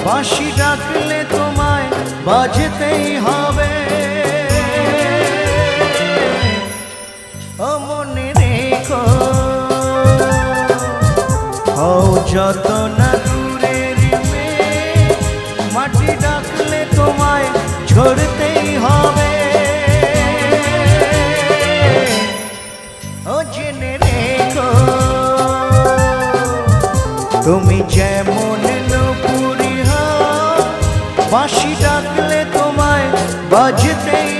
বাঁশি ডাকলে তোমায় বাজতেই হবে। ও মনে রেখো, হও যত না দূরের মেয়ে, মাটি ডাকলে তোমায় ঝরতেই হবে। ও জেনে রেখো, তুমি যেমন নূপুরি হও, বাঁশি ডাকলে তোমায় বাজতেই